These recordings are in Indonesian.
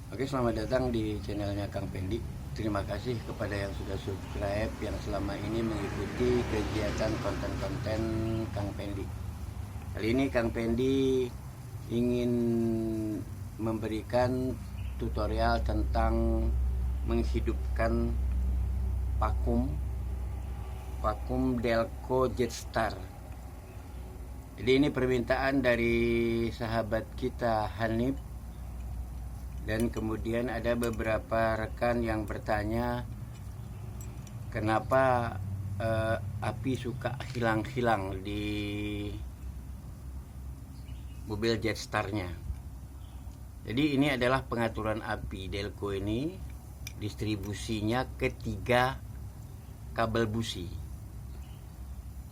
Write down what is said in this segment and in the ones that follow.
Oke, selamat datang di channelnya Kang Pendi. Terima kasih kepada yang sudah subscribe, yang selama ini mengikuti kegiatan konten-konten Kang Pendi. Kali ini Kang Pendi ingin memberikan tutorial tentang menghidupkan vakum Delco Jetstar. Jadi ini permintaan dari sahabat kita Hanif. Dan kemudian ada beberapa rekan yang bertanya kenapa api suka hilang-hilang di mobil Jetstar-nya. Jadi ini adalah pengaturan api Delco ini, distribusinya ke 3 kabel busi.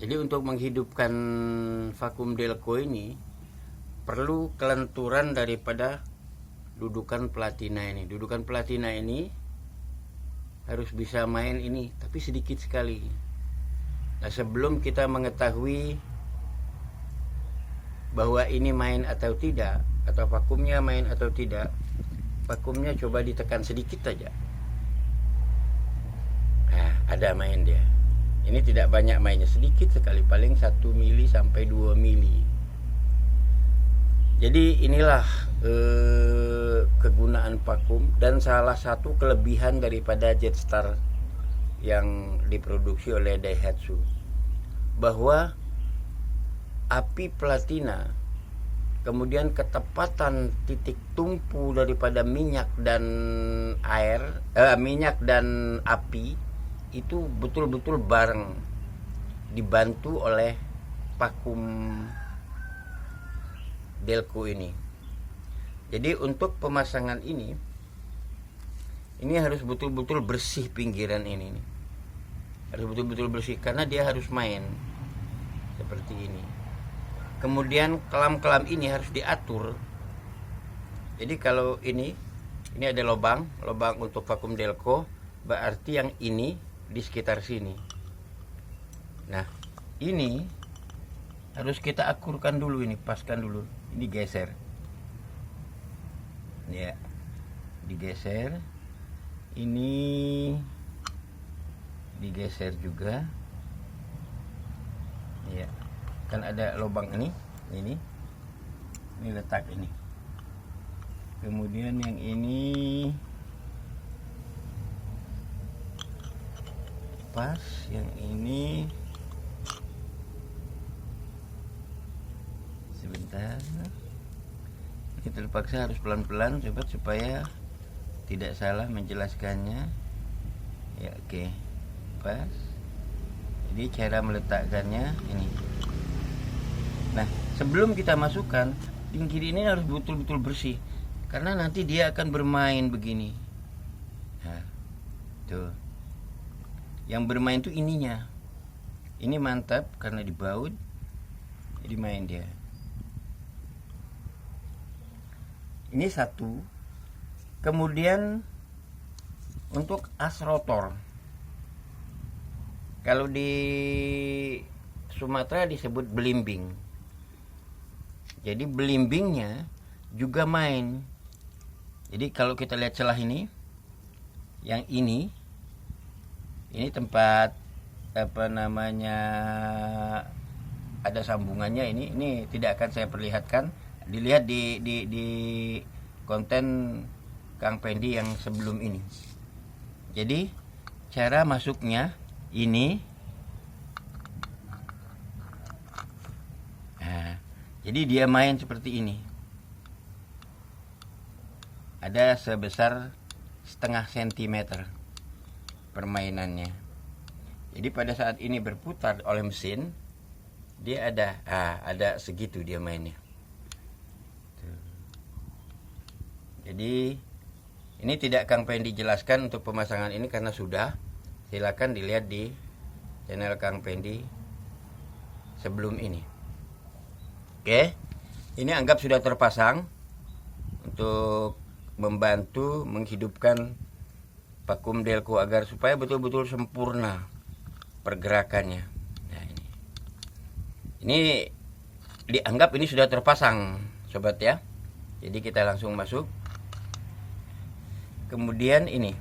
Jadi untuk menghidupkan vakum Delco ini perlu kelenturan daripada dudukan platina ini. Dudukan platina ini harus bisa main ini, tapi sedikit sekali. Nah, sebelum kita mengetahui bahwa ini main atau tidak, atau vakumnya main atau tidak, vakumnya coba ditekan sedikit saja. Nah, ada main dia. Ini tidak banyak mainnya, sedikit sekali, paling 1 mili sampai 2 mili. Jadi inilah kegunaan vakum dan salah satu kelebihan daripada Jetstar yang diproduksi oleh Daihatsu, bahwa api platina kemudian ketepatan titik tumpu daripada minyak dan api itu betul-betul bareng, dibantu oleh vakum Delco ini. Jadi untuk pemasangan ini harus betul-betul bersih pinggiran ini nih. Harus betul-betul bersih karena dia harus main seperti ini. Kemudian kelam-kelam ini harus diatur. Jadi kalau ini ada lubang untuk vakum Delco, berarti yang ini di sekitar sini. Nah, ini harus kita akurkan dulu, ini paskan dulu. Ini geser. Ya. Digeser. Ini digeser juga. Ya. Kan ada lubang ini. Ini letak ini. Kemudian yang ini pas, yang ini sebentar, ini terpaksa harus pelan-pelan sobat supaya tidak salah menjelaskannya ya. Oke, pas. Jadi cara meletakkannya ini. Nah, sebelum kita masukkan, pinggir ini harus betul-betul bersih karena nanti dia akan bermain begini. Nah, tuh, yang bermain tuh ininya. Ini mantap karena dibaut, jadi main dia. Ini satu. Kemudian untuk as rotor, kalau di Sumatera disebut belimbing. Jadi belimbingnya juga main. Jadi kalau kita lihat celah ini, yang ini tempat ada sambungannya. Ini tidak akan saya perlihatkan. Dilihat di konten Kang Pendi yang sebelum ini. Jadi cara masuknya ini, nah, jadi dia main seperti ini. Ada sebesar setengah sentimeter permainannya. Jadi pada saat ini berputar oleh mesin, dia ada segitu dia mainnya. Jadi ini tidak Kang Pendi jelaskan untuk pemasangan ini karena sudah. Silakan dilihat di channel Kang Pendi sebelum ini. Oke, ini anggap sudah terpasang untuk membantu menghidupkan vakum Delco agar supaya betul-betul sempurna pergerakannya. Nah, ini dianggap ini sudah terpasang sobat ya. Jadi kita langsung masuk. Kemudian ini.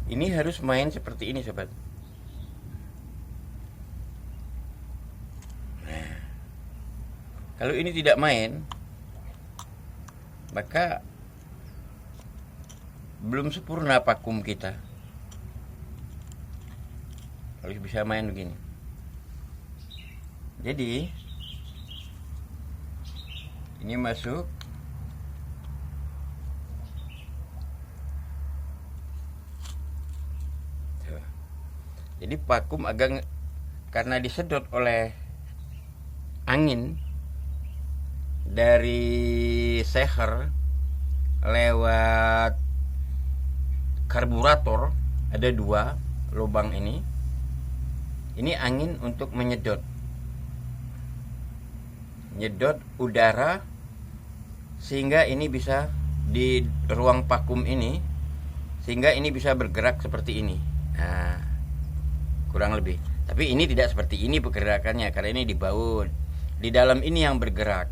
Ini harus main seperti ini, sobat. Nah, kalau ini tidak main, maka belum sempurna vakum kita. Harus bisa main begini. Jadi ini masuk. Jadi vakum agak, karena disedot oleh angin dari seher lewat karburator, ada 2 lubang ini. Ini angin untuk menyedot udara, sehingga ini bisa di ruang vakum ini, sehingga ini bisa bergerak seperti ini. Nah, kurang lebih. Tapi ini tidak seperti ini pergerakannya, karena ini di baut. Di dalam ini yang bergerak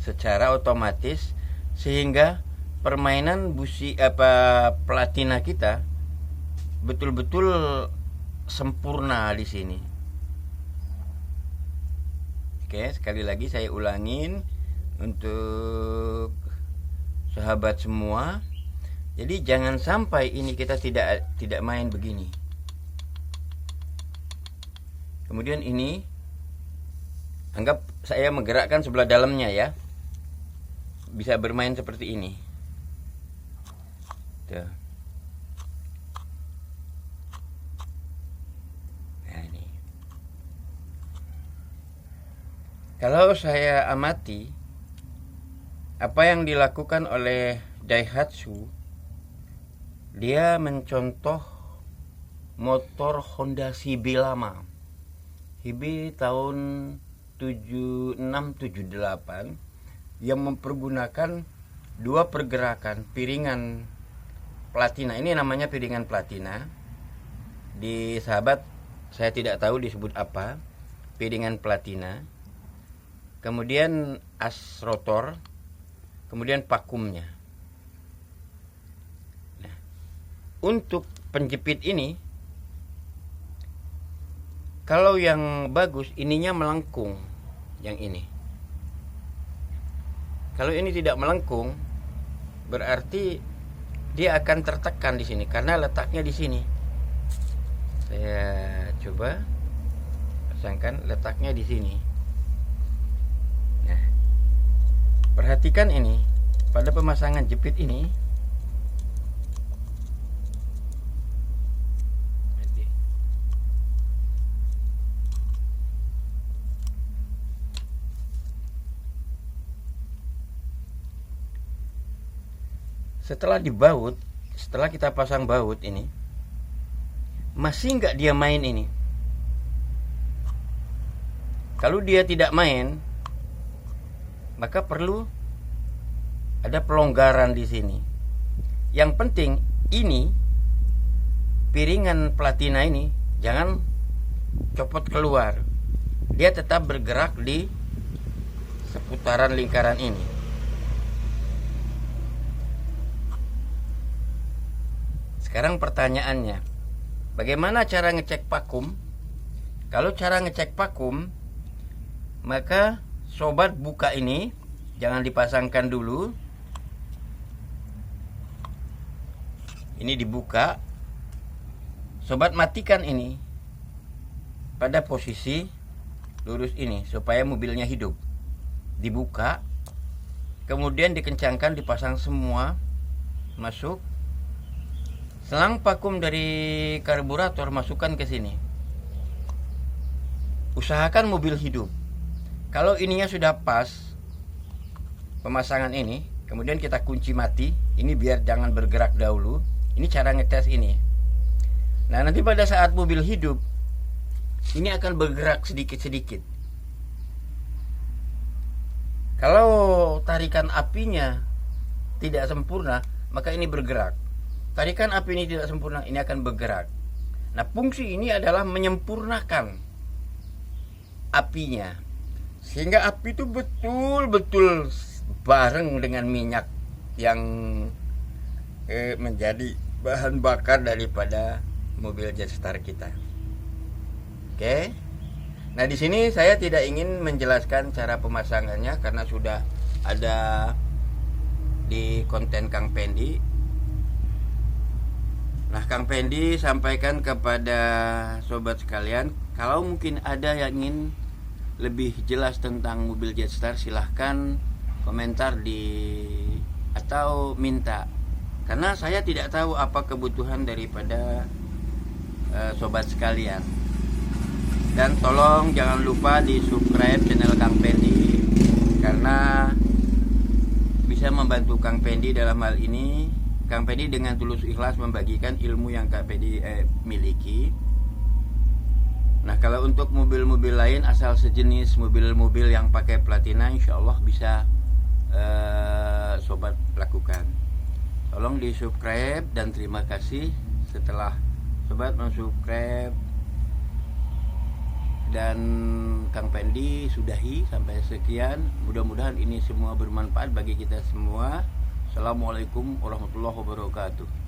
secara otomatis, sehingga permainan platina kita betul-betul sempurna di sini. Oke, sekali lagi saya ulangin untuk sahabat semua. Jadi jangan sampai ini kita tidak main begini. Kemudian ini, anggap saya menggerakkan sebelah dalamnya ya, bisa bermain seperti ini. Tuh. Nah, ini. Kalau saya amati apa yang dilakukan oleh Daihatsu, dia mencontoh motor Honda CB lama. CB tahun 76-78 yang mempergunakan 2 pergerakan piringan platina. Ini namanya piringan platina. Di sahabat saya tidak tahu disebut apa, piringan platina. Kemudian as rotor, kemudian vakumnya. Nah, untuk penjepit ini, kalau yang bagus ininya melengkung, yang ini. Kalau ini tidak melengkung, berarti dia akan tertekan di sini karena letaknya di sini. Saya coba pasangkan, letaknya di sini. Nah, perhatikan ini pada pemasangan jepit ini. Setelah dibaut, setelah kita pasang baut ini, masih nggak dia main ini. Kalau dia tidak main, maka perlu ada pelonggaran di sini. Yang penting ini piringan platina ini jangan copot keluar. Dia tetap bergerak di seputaran lingkaran ini. Sekarang pertanyaannya, bagaimana cara ngecek vakum? Kalau cara ngecek vakum, maka sobat buka ini, jangan dipasangkan dulu. Ini dibuka. Sobat matikan ini pada posisi lurus ini supaya mobilnya hidup. Dibuka, kemudian dikencangkan, dipasang semua, masuk. Selang vakum dari karburator masukkan ke sini. Usahakan mobil hidup. Kalau ininya sudah pas pemasangan ini, kemudian kita kunci mati, ini biar jangan bergerak dahulu. Ini cara ngetes ini. Nah, nanti pada saat mobil hidup, ini akan bergerak sedikit-sedikit. Kalau tarikan apinya tidak sempurna, maka ini bergerak. Tarikan api ini tidak sempurna, ini akan bergerak. Nah, fungsi ini adalah menyempurnakan apinya, sehingga api itu betul-betul bareng dengan minyak yang menjadi bahan bakar daripada mobil Jetstar kita. Oke. Nah, di sini saya tidak ingin menjelaskan cara pemasangannya karena sudah ada di konten Kang Pendi. Nah, Kang Pendi sampaikan kepada sobat sekalian, kalau mungkin ada yang ingin lebih jelas tentang mobil Jetstar, silahkan komentar atau minta. Karena saya tidak tahu apa kebutuhan daripada sobat sekalian. Dan tolong jangan lupa di subscribe channel Kang Pendi, karena bisa membantu Kang Pendi dalam hal ini. Kang Pendi dengan tulus ikhlas membagikan ilmu yang Kang Pendi miliki. Nah, kalau untuk mobil-mobil lain asal sejenis mobil-mobil yang pakai platina, insya Allah bisa sobat lakukan. Tolong di subscribe dan terima kasih setelah sobat mensubscribe. Dan Kang Pendi sudahi sampai sekian. Mudah-mudahan ini semua bermanfaat bagi kita semua. Assalamualaikum warahmatullahi wabarakatuh.